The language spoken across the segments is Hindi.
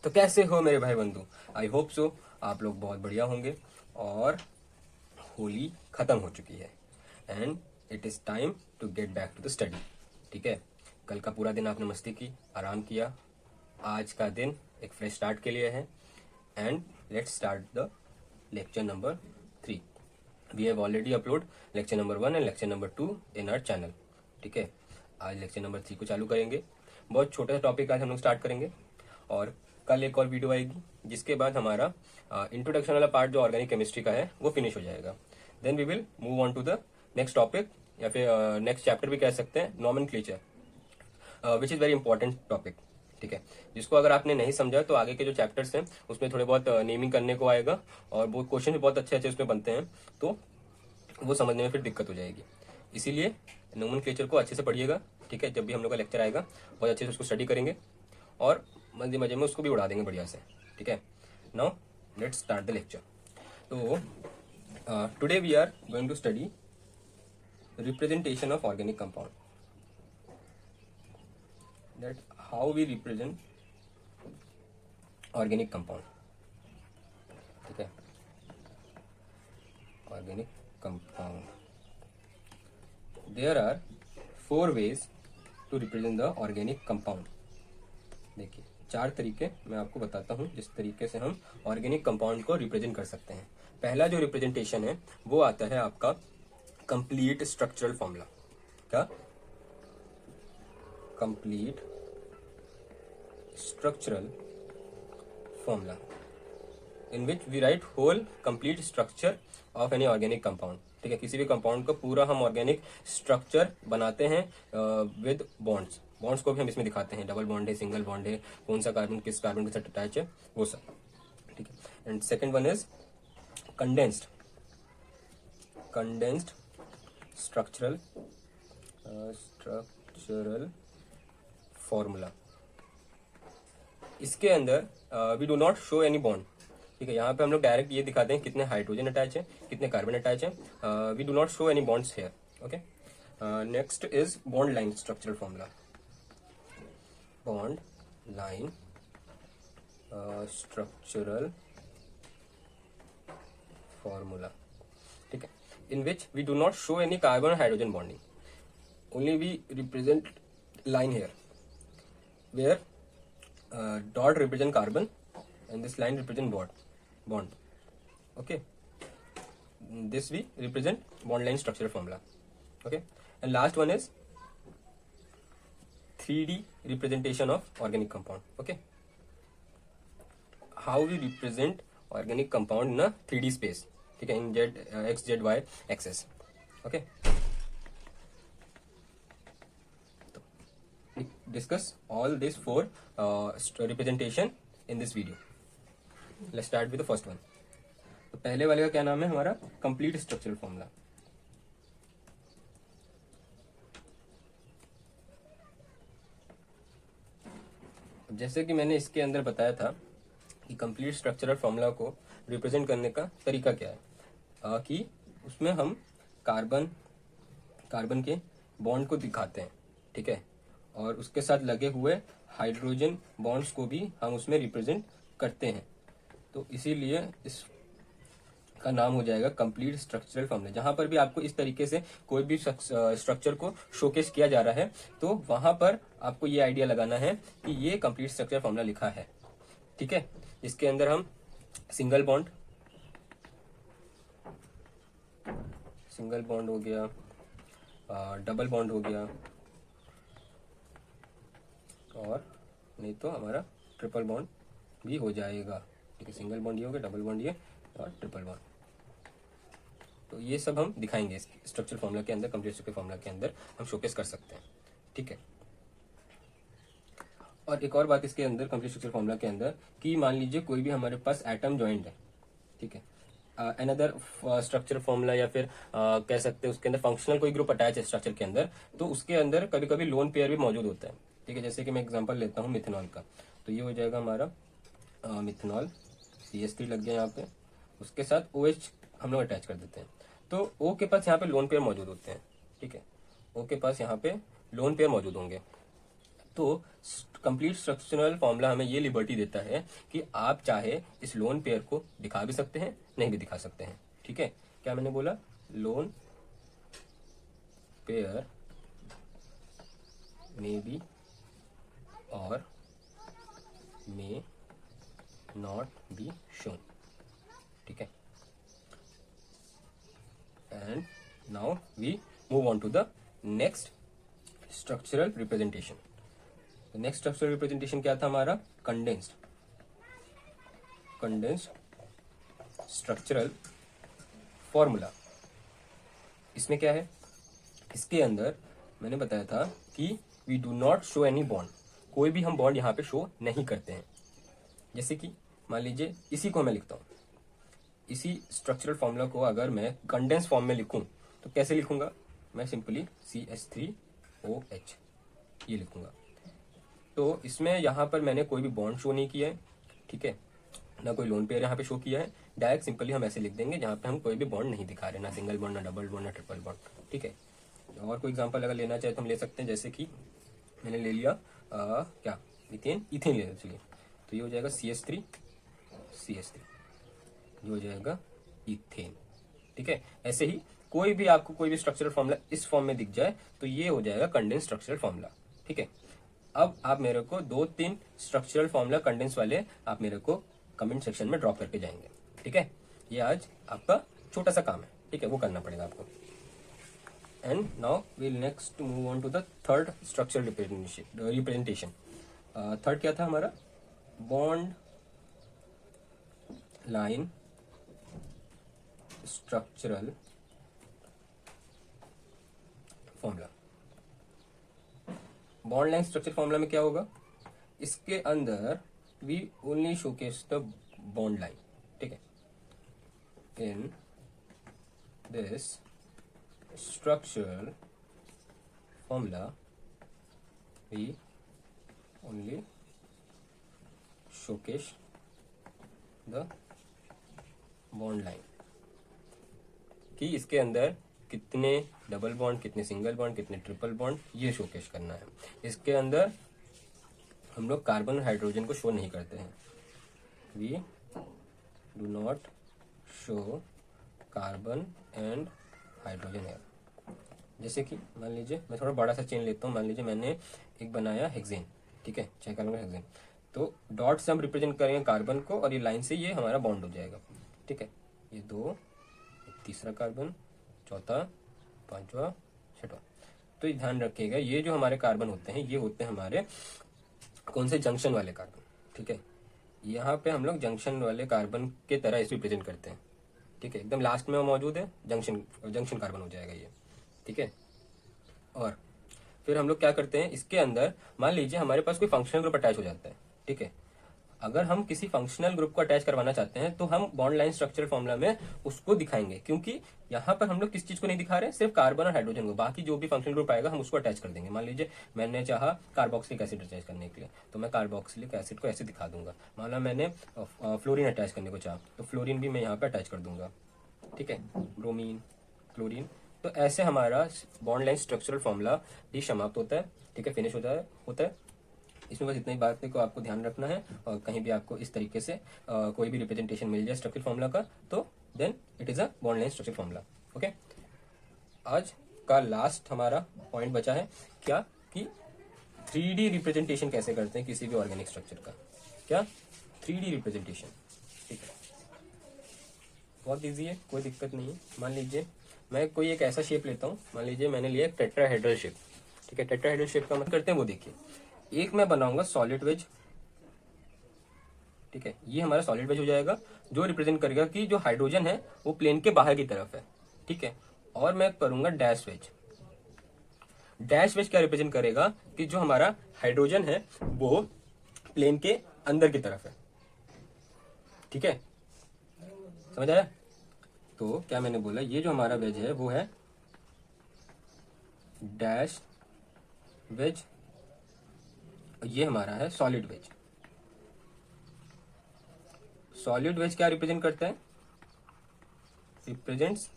तो कैसे हो मेरे भाई बंधु? आई होप सो आप लोग बहुत बढ़िया होंगे। और होली खत्म हो चुकी है and it is time to get back to the study. ठीक है, कल का पूरा दिन आपने मस्ती की, आराम किया। आज का दिन एक फ्रेश स्टार्ट के लिए है and let's start the lecture number 3। We have already upload lecture number 1 and lecture number 2 in our channel. ठीक है, आज लेक्चर नंबर 3 को चालू करेंगे। बहुत छोटा सा टॉपिक आज हम लोग स्टार्ट करेंगे और कल एक और वीडियो आएगी जिसके बाद हमारा इंट्रोडक्शन वाला पार्ट जो ऑर्गेनिक केमिस्ट्री का है वो फिनिश हो जाएगा। Then we will move on to the next topic या फिर नेक्स्ट चैप्टर भी कह सकते हैं, nomenclature, which is very important topic. ठीक है, जिसको अगर आपने नहीं समझा तो आगे के जो चैप्टर्स हैं उसमें थोड़े बहुत नेमिंग करने को आएगा और वो क्वेश्चन भी बहुत अच्छे अच्छे उसमें बनते हैं, तो वो समझने में फिर दिक्कत हो जाएगी। इसीलिए नोमेनक्लेचर को अच्छे से पढ़िएगा। ठीक है, जब भी हम लोग का लेक्चर आएगा बहुत अच्छे से उसको स्टडी करेंगे और मजे मजे में उसको भी उड़ा देंगे बढ़िया से। ठीक है, now let's start the lecture. तो today we are going to study representation of organic compound, that how we represent organic compound. ठीक है, organic compound, there are 4 ways to represent the organic compound. देखिए 4 तरीके मैं आपको बताता हूँ जिस तरीके से हम ऑर्गेनिक कंपाउंड को रिप्रेजेंट कर सकते हैं। पहला जो रिप्रेजेंटेशन है वो आता है आपका कंप्लीट स्ट्रक्चरल फॉर्मूला। क्या? Complete structural formula in which we write whole complete structure of any organic compound. ठीक है, किसी भी कंपाउंड का पूरा हम ऑर्गेनिक स्ट्रक्चर बनाते हैं विद बॉन्ड्स। बॉन्ड्स को भी हम इसमें दिखाते हैं, डबल बॉन्ड है, सिंगल बॉन्ड है, कौन सा कार्बन किस कार्बन के साथ अटैच है, वो सब। ठीक है, and second one is condensed structural formula. इसके अंदर we do not show any bond. ठीक है, यहाँ पे हम लोग डायरेक्ट ये दिखाते हैं कितने हाइड्रोजन अटैच है, कितने कार्बन अटैच है। We do not show any bonds here. Okay, next is bond line structural formula. Bond line structural formula. ठीक है, in which we do not show any carbon hydrogen bonding, only we represent line here where dot represent carbon and this line represent bond. Okay, this we represent bond line structure formula. Okay, and last one is 3D representation of organic compound. Okay, how we represent organic compound in a 3D space. ठीक है, in z x z y axis. Okay, discuss all these 4 representation in this video. Let's start with the first one. तो पहले वाले का क्या नाम है हमारा? Complete structural formula. जैसे कि मैंने इसके अंदर बताया था कि कंप्लीट स्ट्रक्चरल फॉर्मूला को रिप्रेजेंट करने का तरीका क्या है, कि उसमें हम कार्बन के बॉन्ड को दिखाते हैं। ठीक है, और उसके साथ लगे हुए हाइड्रोजन बॉन्ड्स को भी हम उसमें रिप्रेजेंट करते हैं। तो इसीलिए इसका नाम हो जाएगा कंप्लीट स्ट्रक्चरल फॉर्मूला। जहां पर भी आपको इस तरीके से कोई भी स्ट्रक्चर को शोकेस किया जा रहा है तो वहां पर आपको ये आइडिया लगाना है कि ये कंप्लीट स्ट्रक्चरल फॉर्मूला लिखा है। ठीक है, इसके अंदर हम सिंगल बॉन्ड हो गया, डबल बॉन्ड हो गया, और नहीं तो हमारा ट्रिपल बॉन्ड भी हो जाएगा। ठीक है, सिंगल बॉन्ड ये हो गया, डबल बॉन्ड ये, और ट्रिपल बॉन्ड। तो ये सब हम दिखाएंगे स्ट्रक्चर फॉर्मूला के अंदर, कंप्लीट स्ट्रक्चर फॉर्मूला के अंदर हम शोकेस कर सकते हैं। ठीक है, और एक और बात इसके अंदर कंप्लीट स्ट्रक्चर फॉर्मूला के अंदर कि मान लीजिए कोई भी हमारे पास एटम जॉइंट है। ठीक है, अनदर स्ट्रक्चर फॉर्मूला या फिर कह सकते हैं उसके अंदर फंक्शनल कोई ग्रुप अटैच है स्ट्रक्चर के अंदर, तो उसके अंदर कभी कभी लोन पेयर भी मौजूद होता है। ठीक है, जैसे कि मैं एग्जांपल लेता हूँ मिथेनॉल का, तो ये हो जाएगा हमारा मिथेनॉल, CH3 लग गया यहाँ पे, उसके साथ OH हम लोग अटैच कर देते हैं। तो O के पास यहाँ पे लोन पेयर मौजूद होते हैं। ठीक है, O के पास यहाँ पे लोन पेयर मौजूद होंगे। तो कंप्लीट स्ट्रक्चरल फॉर्मूला हमें ये लिबर्टी देता है कि आप चाहे इस लोन पेयर को दिखा भी सकते हैं, नहीं भी दिखा सकते हैं। ठीक है, क्या मैंने बोला? लोन पेयर मे बी और मे नॉट बी शोन। ठीक है, and now we move on to the next structural representation. Next structural representation क्या था हमारा? Condensed structural formula. इसमें क्या है? इसके अंदर मैंने बताया था कि we do not show any bond, कोई भी हम बॉन्ड यहाँ पे शो नहीं करते हैं। जैसे कि मान लीजिए इसी को मैं लिखता हूँ, इसी स्ट्रक्चरल फॉर्मूला को अगर मैं कंडेंस फॉर्म में लिखूं तो कैसे लिखूंगा? मैं सिंपली CH3OH ये लिखूंगा। तो इसमें यहाँ पर मैंने कोई भी बॉन्ड शो नहीं किया है, ठीक है, ना कोई लोन पेयर यहाँ पे शो किया है। डायरेक्ट सिंपली हम ऐसे लिख देंगे जहाँ पे हम कोई भी बॉन्ड नहीं दिखा रहे, ना सिंगल बॉन्ड, ना डबल बॉन्ड, ना ट्रिपल बॉन्ड। ठीक है, और कोई एग्जांपल अगर लेना चाहे तो हम ले सकते हैं, जैसे कि मैंने ले लिया क्या, इथेन ले लिया। चलिए, तो ये हो जाएगा CH3 ये हो जाएगा इथेन। ठीक है, ऐसे ही कोई भी आपको कोई भी स्ट्रक्चरल फॉर्मूला इस फॉर्म में दिख जाए तो ये हो जाएगा कंडेंस स्ट्रक्चरल फॉर्मूला। ठीक है, अब आप मेरे को 2-3 स्ट्रक्चरल फॉर्मूला कंडेंस वाले आप मेरे को कमेंट सेक्शन में ड्रॉप करके जाएंगे। ठीक है, ये आज आपका छोटा सा काम है, ठीक है, वो करना पड़ेगा आपको। And now will next move on to the third structural representation. Third क्या था हमारा? Bond line structural formula. Bond line structure formula में क्या होगा? इसके अंदर we only showcase the bond line. ठीक है, in this structural formula we only showcase the bond line, कि इसके अंदर कितने डबल बॉन्ड, कितने सिंगल बॉन्ड, कितने ट्रिपल बॉन्ड, ये शोकेस करना है। इसके अंदर हम लोग कार्बन और हाइड्रोजन को शो नहीं करते हैं। We do not show carbon and hydrogen है। जैसे कि मान लीजिए मैं थोड़ा बड़ा सा चेन लेता हूँ, मान लीजिए मैंने एक बनाया हेक्सेन, ठीक है, 6 कार्बन का हेक्सेन, तो डॉट से हम रिप्रेजेंट करेंगे कार्बन को और ये लाइन से ये हमारा बॉन्ड हो जाएगा। ठीक है, ये 2, तीसरा कार्बन, चौथा, पांचवा, छठवा। तो ये ध्यान रखिएगा, ये जो हमारे कार्बन होते हैं ये होते हैं हमारे कौन से? जंक्शन वाले कार्बन। ठीक है, यहाँ पे हम लोग जंक्शन वाले कार्बन के तरह इसे रिप्रेजेंट करते हैं। ठीक है, एकदम लास्ट में वो मौजूद है, जंक्शन कार्बन हो जाएगा ये। ठीक है, और फिर हम लोग क्या करते हैं, इसके अंदर मान लीजिए हमारे पास कोई फंक्शनल ग्रुप अटैच हो जाता है। ठीक है, अगर हम किसी फंक्शनल ग्रुप को अटैच करवाना चाहते हैं तो हम बॉन्ड लाइन स्ट्रक्चरल फॉर्मूला में उसको दिखाएंगे, क्योंकि यहाँ पर हम लोग किस चीज को नहीं दिखा रहे, सिर्फ कार्बन और हाइड्रोजन को। बाकी जो भी फंक्शनल ग्रुप आएगा हम उसको अटैच कर देंगे। मान लीजिए मैंने चाहा कार्बोक्सिलिक एसिड अटैच करने के लिए, तो मैं कार्बोक्सिलिक एसिड को ऐसे दिखा दूंगा। मान लो मैंने फ्लोरीन अटैच करने को चाहा तो फ्लोरीन भी मैं यहाँ पे अटैच कर दूंगा। ठीक है, ब्रोमीन, क्लोरीन। तो ऐसे हमारा बॉन्ड लाइन स्ट्रक्चरल फॉर्मूला भी समाप्त होता है। ठीक है, फिनिश होता है। इसमें बस इतनी बात को आपको ध्यान रखना है, और कहीं भी आपको इस तरीके से कोई भी रिप्रेजेंटेशन मिल जाए स्ट्रक्चरल फॉर्मूला का, तो then it is a bond line structural formula. Okay, आज का लास्ट हमारा पॉइंट बचा है क्या, कि 3D रिप्रेजेंटेशन कैसे करते हैं किसी भी ऑर्गेनिक स्ट्रक्चर का। क्या? 3D representation. ठीक है, बहुत ईजी है, कोई दिक्कत नहीं है। मान लीजिए मैं कोई एक ऐसा शेप लेता हूँ, मान लीजिए मैंने लिया टेट्राहेड्रल शेप। ठीक है, टेट्राहेड्रल शेप का मतलब करते हैं वो देखिए, एक मैं बनाऊंगा सॉलिड वेज। ठीक है, ये हमारा सॉलिड वेज हो जाएगा, जो रिप्रेजेंट करेगा कि जो हाइड्रोजन है वो प्लेन के बाहर की तरफ है। ठीक है, और मैं करूंगा डैश वेज। डैश वेज क्या रिप्रेजेंट करेगा कि जो हमारा हाइड्रोजन है वो प्लेन के अंदर की तरफ है। ठीक है, समझ आया? तो क्या मैंने बोला, ये जो हमारा वेज है वो है डैश वेज, ये हमारा है सॉलिड वेज। सॉलिड वेज क्या रिप्रेजेंट करता है? Represents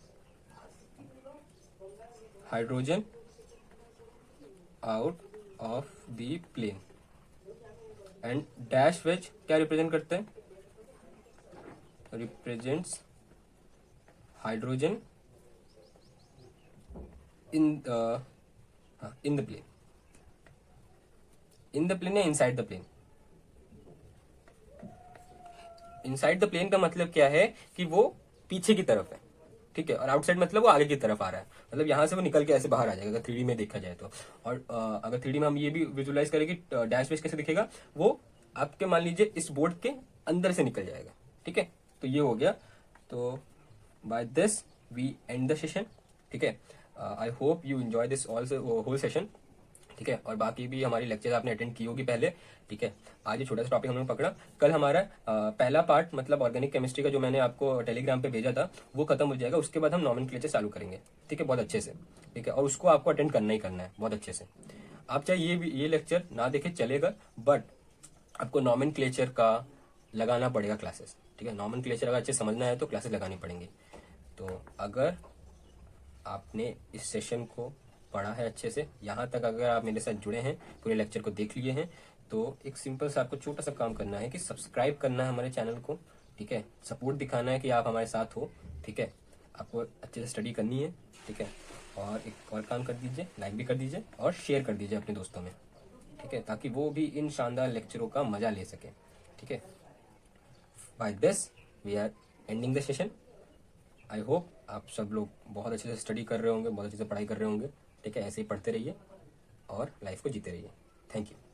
hydrogen out of the plane. And dash wedge क्या रिप्रेजेंट करते हैं? Represents hydrogen in in the plane, in the plane या inside the plane? Inside the plane का मतलब क्या है कि वो पीछे की तरफ है, ठीक है, और आउटसाइड मतलब वो आगे की तरफ आ रहा है, मतलब यहां से वो निकल के ऐसे बाहर आ जाएगा अगर 3D में देखा जाए तो। और अगर 3D में हम ये भी विजुलाइज करें कि डैश बेस कैसे दिखेगा, वो आपके मान लीजिए इस बोर्ड के अंदर से निकल जाएगा, ठीक है। तो ये हो गया। तो by this we end the session, ठीक है। I hope you enjoy this all whole session, ठीक है। और बाकी भी हमारी लेक्चर आपने अटेंड की होगी पहले, ठीक है। आज ये छोटा सा टॉपिक हमने पकड़ा। कल हमारा पहला पार्ट मतलब ऑर्गेनिक केमिस्ट्री का जो मैंने आपको टेलीग्राम पे भेजा था वो खत्म हो जाएगा। उसके बाद हम नॉमेनक्लेचर चालू करेंगे, ठीक है, बहुत अच्छे से, ठीक है। और उसको आपको अटेंड करना ही करना है बहुत अच्छे से। आप चाहे ये लेक्चर ना देखे चलेगा, बट आपको नॉमेनक्लेचर का लगाना पड़ेगा क्लासेस, ठीक है। नॉमेनक्लेचर अगर अच्छे समझना है तो क्लासेस लगानी पड़ेंगी। तो अगर आपने इस सेशन को पढ़ा है अच्छे से, यहाँ तक अगर आप मेरे साथ जुड़े हैं, पूरे लेक्चर को देख लिए हैं, तो एक सिंपल सा आपको छोटा सा काम करना है कि सब्सक्राइब करना है हमारे चैनल को, ठीक है। सपोर्ट दिखाना है कि आप हमारे साथ हो, ठीक है। आपको अच्छे से स्टडी करनी है, ठीक है। और एक और काम कर दीजिए, लाइक भी कर दीजिए और शेयर कर दीजिए अपने दोस्तों में, ठीक है, ताकि वो भी इन शानदार लेक्चरों का मजा ले सके, ठीक है। By this we are ending the session. I hope आप सब लोग बहुत अच्छे से स्टडी कर रहे होंगे, बहुत अच्छे से पढ़ाई कर रहे होंगे, ठीक है। ऐसे ही पढ़ते रहिए और लाइफ को जीते रहिए। Thank you.